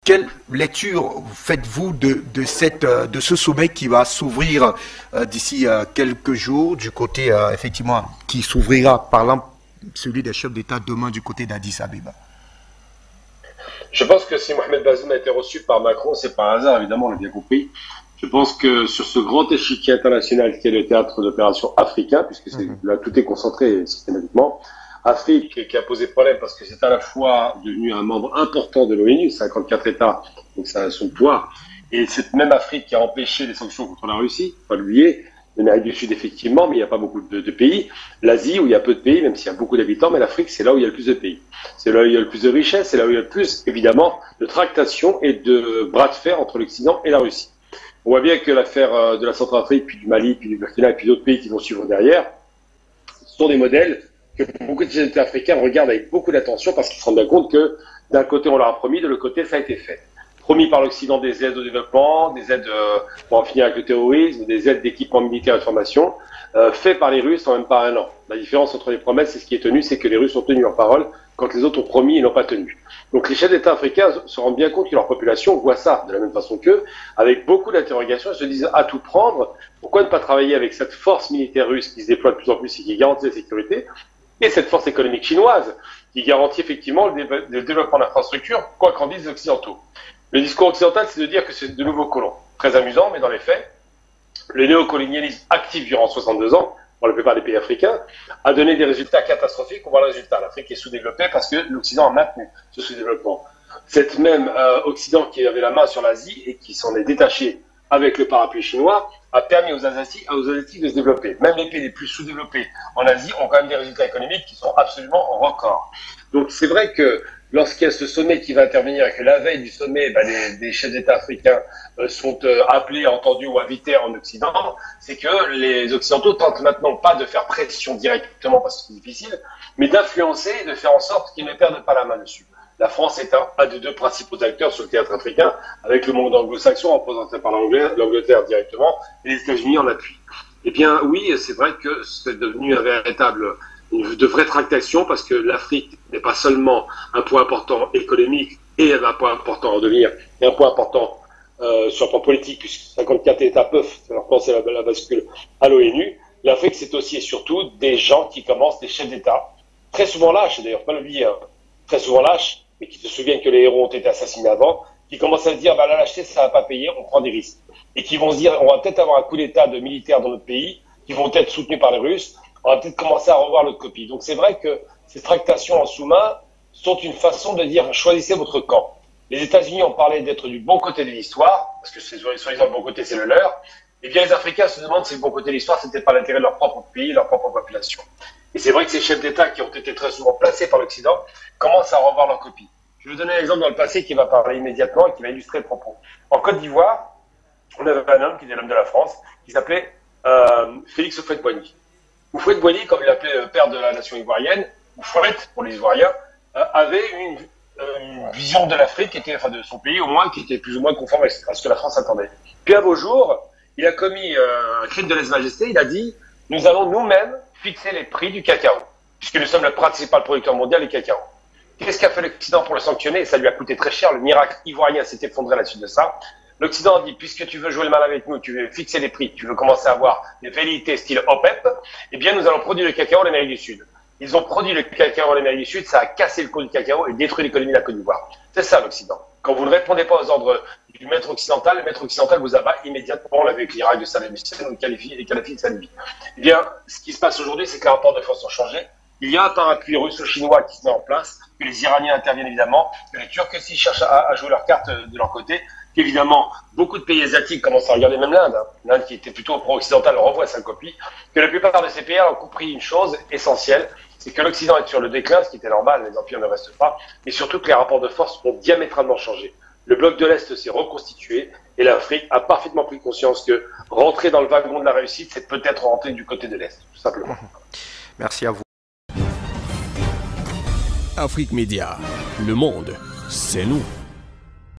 Quelle lecture faites-vous de ce sommet qui va s'ouvrir d'ici quelques jours du côté, effectivement, qui s'ouvrira par exemple celui des chefs d'État demain du côté d'Addis Abeba? Je pense que si Mohamed Bazoum a été reçu par Macron, c'est par hasard, évidemment, on l'a bien compris. Je pense que sur ce grand échiquier international qui est le théâtre d'opération africain, puisque là tout est concentré systématiquement, Afrique qui a posé problème parce que c'est à la fois devenu un membre important de l'ONU, 54 États, donc ça a son poids, et cette même Afrique qui a empêché les sanctions contre la Russie, faut pas l'oublier, l'Amérique du Sud effectivement, mais il n'y a pas beaucoup de pays, l'Asie où il y a peu de pays, même s'il y a beaucoup d'habitants, mais l'Afrique c'est là où il y a le plus de pays. C'est là où il y a le plus de richesses, c'est là où il y a le plus, évidemment, de tractations et de bras de fer entre l'Occident et la Russie. On voit bien que l'affaire de la Centrafrique, puis du Mali, puis du Burkina, et puis d'autres pays qui vont suivre derrière, sont des modèles que beaucoup de chefs africains regardent avec beaucoup d'attention parce qu'ils se rendent bien compte que d'un côté on leur a promis, de l'autre côté ça a été fait. Promis par l'Occident des aides au développement, des aides pour en finir avec le terrorisme, des aides d'équipement militaire et de formation, fait par les Russes en même pas un an. La différence entre les promesses et ce qui est tenu, c'est que les Russes ont tenu leur parole quand les autres ont promis et n'ont pas tenu. Donc les chefs d'État africains se rendent bien compte que leur population voit ça de la même façon qu'eux, avec beaucoup d'interrogations, ils se disent à tout prendre, pourquoi ne pas travailler avec cette force militaire russe qui se déploie de plus en plus et qui garantit la sécurité, et cette force économique chinoise qui garantit effectivement le développement d'infrastructures, quoi qu'en disent les Occidentaux. Le discours occidental, c'est de dire que c'est de nouveaux colons. Très amusant, mais dans les faits, le néocolonialisme actif durant 62 ans, dans la plupart des pays africains, a donné des résultats catastrophiques. On voit le résultat. L'Afrique est sous-développée parce que l'Occident a maintenu ce sous-développement. Cette même Occident qui avait la main sur l'Asie et qui s'en est détaché avec le parapluie chinois a permis aux Asiatiques de se développer. Même les pays les plus sous-développés en Asie ont quand même des résultats économiques qui sont absolument records. Donc c'est vrai que lorsqu'il y a ce sommet qui va intervenir et que la veille du sommet, des chefs d'État africains sont appelés, entendus ou invités en Occident, c'est que les Occidentaux tentent maintenant pas de faire pression directement parce que c'est difficile, mais d'influencer et de faire en sorte qu'ils ne perdent pas la main dessus. La France est un des deux principaux acteurs sur le théâtre africain, avec le monde anglo-saxon représenté par l'Angleterre directement et les États-Unis en appui. Eh bien oui, c'est vrai que c'est devenu de vraie tractation parce que l'Afrique n'est pas seulement un point important économique et un point important en devenir, et un point important sur le plan politique, puisque 54 États peuvent faire penser la bascule à l'ONU. L'Afrique, c'est aussi et surtout des gens qui commencent, des chefs d'État, très souvent lâches, d'ailleurs, pas l'oublier, hein, très souvent lâches, mais qui se souviennent que les héros ont été assassinés avant, qui commencent à se dire, la lâcheté, ça va pas payer, on prend des risques. Et qui vont se dire, on va peut-être avoir un coup d'État de militaires dans notre pays, qui vont être soutenus par les Russes, on va peut-être commencer à revoir notre copie. Donc c'est vrai que ces tractations en sous-main sont une façon de dire, choisissez votre camp. Les États-Unis ont parlé d'être du bon côté de l'histoire, parce que c'est soi-disant le bon côté, c'est le leur. Et bien les Africains se demandent si le bon côté de l'histoire, c'était pas l'intérêt de leur propre pays, leur propre population. Et c'est vrai que ces chefs d'État qui ont été très souvent placés par l'Occident commencent à revoir leur copie. Je vais vous donner un exemple dans le passé qui va parler immédiatement et qui va illustrer le propos. En Côte d'Ivoire, on avait un homme qui était l'homme de la France, qui s'appelait Félix Houphouët-Boigny. Houphouët-Boigny, comme il l'appelait le père de la nation ivoirienne, ou Fouette pour les Ivoiriens, avait une vision de l'Afrique, enfin de son pays au moins, qui était plus ou moins conforme à ce que la France attendait. Puis un beau jour, il a commis un crime de lèse-majesté, il a dit « Nous allons nous-mêmes fixer les prix du cacao, puisque nous sommes le principal producteur mondial du cacao. » Qu'est-ce qu'a fait l'Occident pour le sanctionner? Et ça lui a coûté très cher, le miracle ivoirien s'est effondré à la suite de ça. L'Occident a dit, puisque tu veux jouer le mal avec nous, tu veux fixer les prix, tu veux commencer à avoir des velléités style OPEP, eh bien nous allons produire le cacao en Amérique du Sud. Ils ont produit le cacao en Amérique du Sud, ça a cassé le cours du cacao et détruit l'économie de la Côte d'Ivoire. C'est ça l'Occident. Quand vous ne répondez pas aux ordres du maître occidental, le maître occidental vous abat immédiatement. On l'a vu avec l'Irak de Saddam Hussein ou les Kadhafi de sa Libye. Eh bien, ce qui se passe aujourd'hui, c'est que les rapports de force ont changé. Il y a un parapluie russo-chinois qui se met en place, que les Iraniens interviennent évidemment, que les Turcs aussi cherchent à jouer leurs cartes de leur côté, qu'évidemment, beaucoup de pays asiatiques commencent à regarder, même l'Inde, hein. L'Inde qui était plutôt pro-occidental revoit sa copie, que la plupart de ces pays ont compris une chose essentielle, c'est que l'Occident est sur le déclin, ce qui était normal, les empires ne restent pas, et surtout que les rapports de force ont diamétralement changé. Le bloc de l'Est s'est reconstitué, et l'Afrique a parfaitement pris conscience que rentrer dans le wagon de la réussite, c'est peut-être rentrer du côté de l'Est, tout simplement. Merci à vous. Afrique Média, le monde, c'est nous.